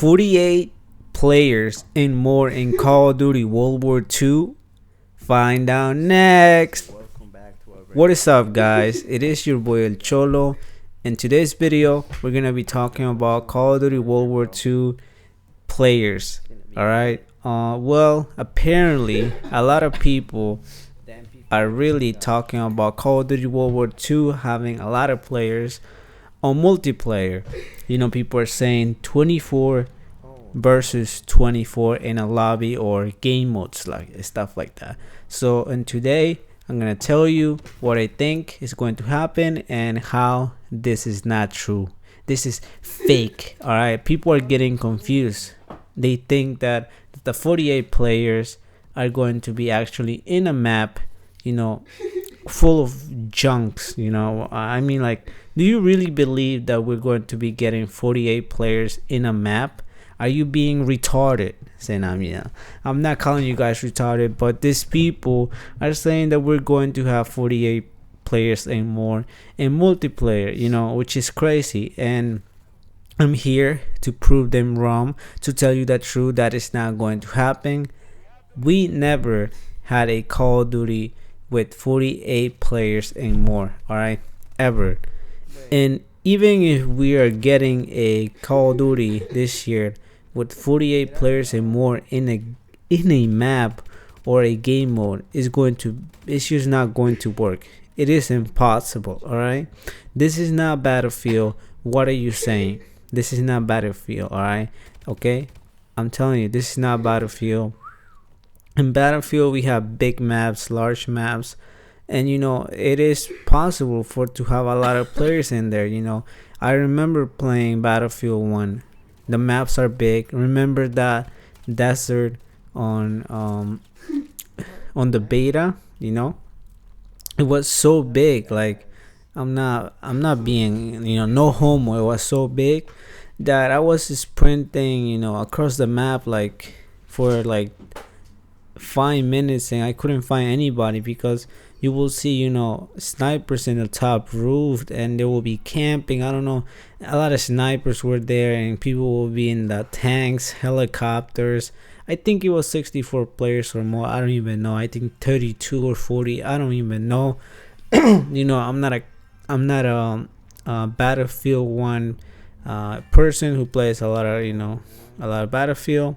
48 players and more in Call of Duty World War II? Find out next. What is up, guys? It is your boy El Cholo. In today's video, we're gonna be talking about Call of Duty World War II players. Alright. Well, apparently a lot of people are really talking about Call of Duty World War II having a lot of players on multiplayer. You know, people are saying 24 versus 24 in a lobby or game modes, like stuff like that. So, and today I'm gonna tell you what I think is going to happen and how this is not true. This is fake. All right, people are getting confused. They think that the 48 players are going to be actually in a map, you know, full of junks. You know, I mean, like, do you really believe that we're going to be getting 48 players in a map? Are you being retarded? Saying I'm not calling you guys retarded, but these people are saying that we're going to have 48 players and more in multiplayer, you know, which is crazy. And I'm here to prove them wrong, to tell you the truth, that is not going to happen. We never had a Call of Duty with 48 players and more, all right, ever. And even if we are getting a Call of Duty this year with 48 players and more in a map or a game mode, it's just not going to work. It is impossible. All right, this is not Battlefield. What are you saying? This is not Battlefield. All right, okay, I'm telling you, this is not Battlefield. In Battlefield we have big maps, large maps, and you know, it is possible for to have a lot of players in there. You know, I remember playing Battlefield 1. The maps are big. Remember that desert on the beta, you know? It was so big. Like, I'm not being, you know, no homo. It was so big that I was sprinting, you know, across the map like for like 5 minutes, and I couldn't find anybody because you will see, you know, snipers in the top roof, and they will be camping. I don't know, a lot of snipers were there, and people will be in the tanks, helicopters. I think it was 64 players or more. I don't even know. I think 32 or 40. I don't even know. You know, I'm not a Battlefield 1 person who plays a lot of Battlefield.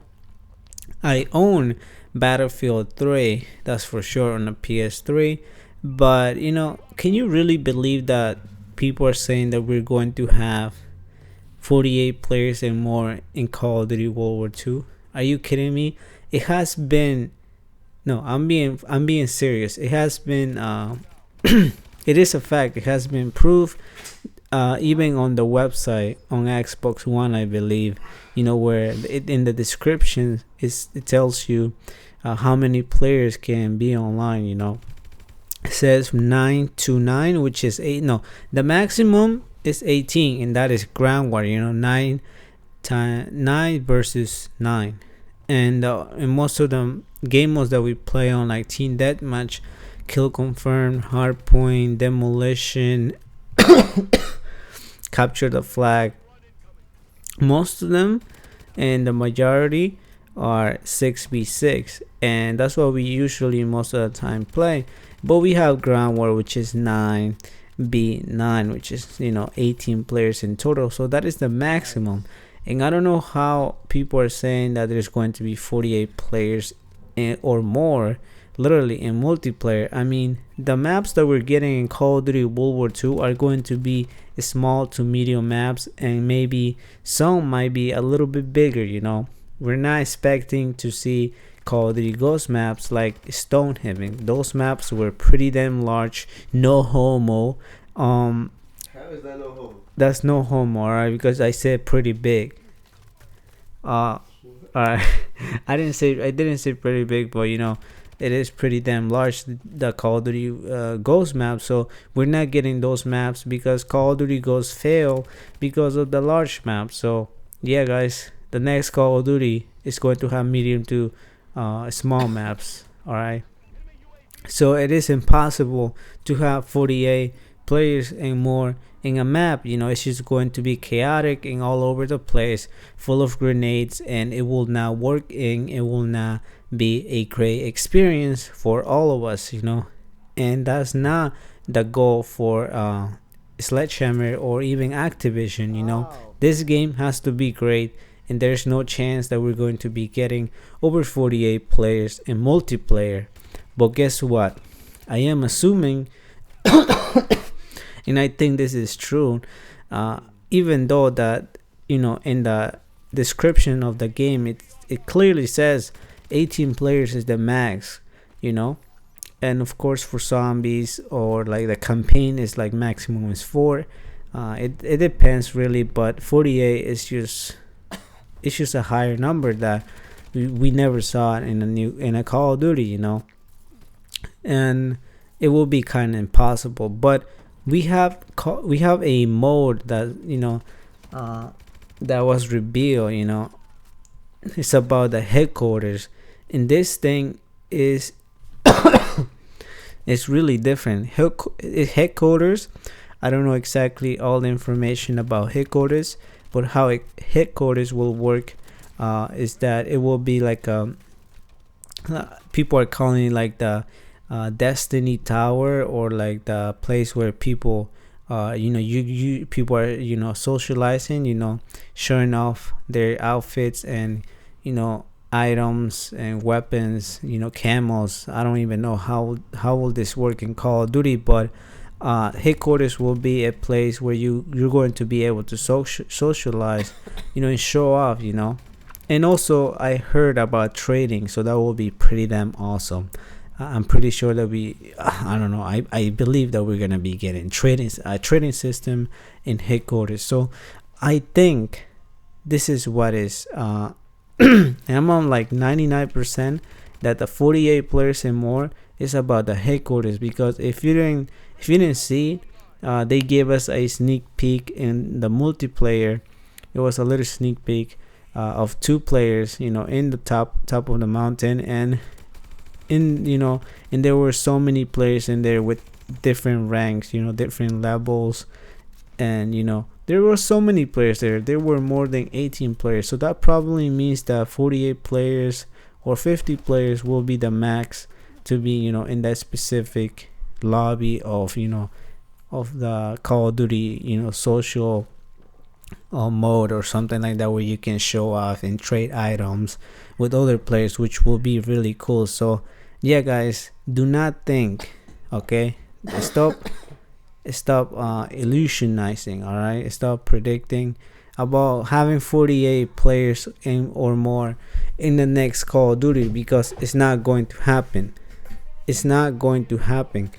I own Battlefield 3, that's for sure, on the PS3. But you know, can you really believe that people are saying that we're going to have 48 players and more in Call of Duty World War II? Are you kidding me? It has been, no, I'm being serious. It has been it is a fact. It has been proved, even on the website on Xbox One, I believe, you know, where in the description it tells you how many players can be online. You know, it says 9 to 9, which is 8. No, the maximum is 18, and that is ground war. You know, 9 versus 9. And in most of the game modes that we play on, like Team Deathmatch, Kill Confirmed, Hardpoint, Demolition, Capture the Flag, most of them and the majority are 6v6, and that's what we usually most of the time play. But we have ground war, which is 9v9, which is, you know, 18 players in total. So that is the maximum. And I don't know how people are saying that there's going to be 48 players or more literally in multiplayer. I mean, the maps that we're getting in Call of Duty World War II are going to be small to medium maps, and maybe some might be a little bit bigger. You know, we're not expecting to see Call of Duty Ghost maps like Stonehaven. Those maps were pretty damn large. No homo. How is that no homo? That's no homo, alright, because I said pretty big. Alright. I didn't say pretty big, but you know, it is pretty damn large, the Call of Duty Ghost map. So we're not getting those maps because Call of Duty Ghost fail because of the large map. So yeah, guys, the next Call of Duty is going to have medium to small maps. Alright. So it is impossible to have 48 players and more in a map. It's just going to be chaotic and all over the place, full of grenades, and it will not work and it will not be a great experience for all of us. And that's not the goal for Sledgehammer or even Activision. This game has to be great, and there's no chance that we're going to be getting over 48 players in multiplayer. But guess what? I am assuming, and I think this is true, even though that, in the description of the game, it clearly says 18 players is the max, and of course for zombies or like the campaign is like maximum is 4. It depends really, but 48 is just a higher number that we never saw it in a Call of Duty, and it will be kind of impossible. But we have a mode that that was revealed. It's about the headquarters, and this thing is it's really different. Headquarters, I don't know exactly all the information about headquarters, but how headquarters will work is that it will be like people are calling it like the Destiny Tower, or like the place where people people are socializing, showing off their outfits and items and weapons, camos. I don't even know how will this work in Call of Duty, but headquarters will be a place where you're going to be able to socialize, and show off, and also I heard about trading, so that will be pretty damn awesome. I'm pretty sure that I don't know, I believe that we're gonna be getting a trading system in headquarters. So I think this is what is and I'm on like 99% that the 48 players and more is about the headquarters, because if you didn't see, they gave us a sneak peek in the multiplayer. It was a little sneak peek of 2 players, in the top of the mountain, and and there were so many players in there with different ranks, different levels, and there were so many players there. There were more than 18 players, so that probably means that 48 players or 50 players will be the max to be in that specific lobby of of the Call of Duty social mode or something like that, where you can show off and trade items with other players, which will be really cool. So yeah, guys, do not think, okay? Stop illusionizing, all right? Stop predicting about having 48 players or more in the next Call of Duty, because it's not going to happen. It's not going to happen.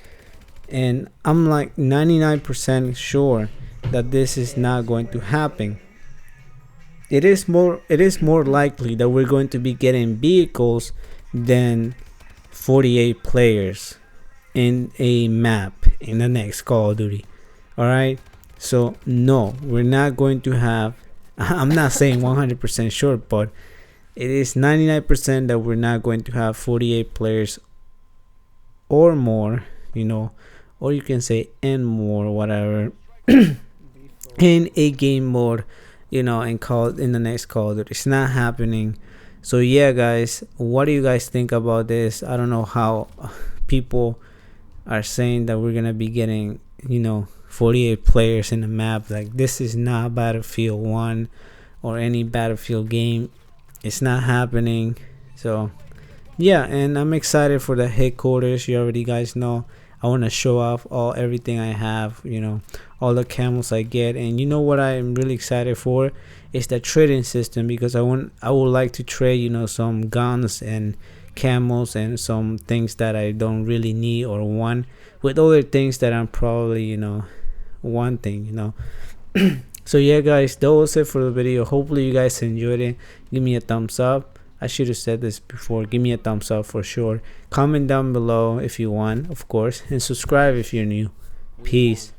And I'm like 99% sure that this is not going to happen. It is more likely that we're going to be getting vehicles than 48 players in a map in the next Call of Duty. All right, so no, we're not going to have I'm not saying 100% sure, but it is 99% that we're not going to have 48 players or more, or you can say and more, whatever, in a game mode, in the next Call of Duty. It's not happening. So yeah, guys, what do you guys think about this? I don't know how people are saying that we're gonna be getting 48 players in the map. Like, this is not Battlefield 1 or any Battlefield game. It's not happening. So yeah, and I'm excited for the headquarters. You already guys know I want to show off everything I have, all the camels I get. And what I'm really excited for is the trading system, because I would like to trade some guns and camels and some things that I don't really need or want with other things that I'm probably wanting. So yeah, guys, that was it for the video. Hopefully you guys enjoyed it. Give me a thumbs up. I should have said this before. Give me a thumbs up for sure. Comment down below if you want, of course, and subscribe if you're new. Peace.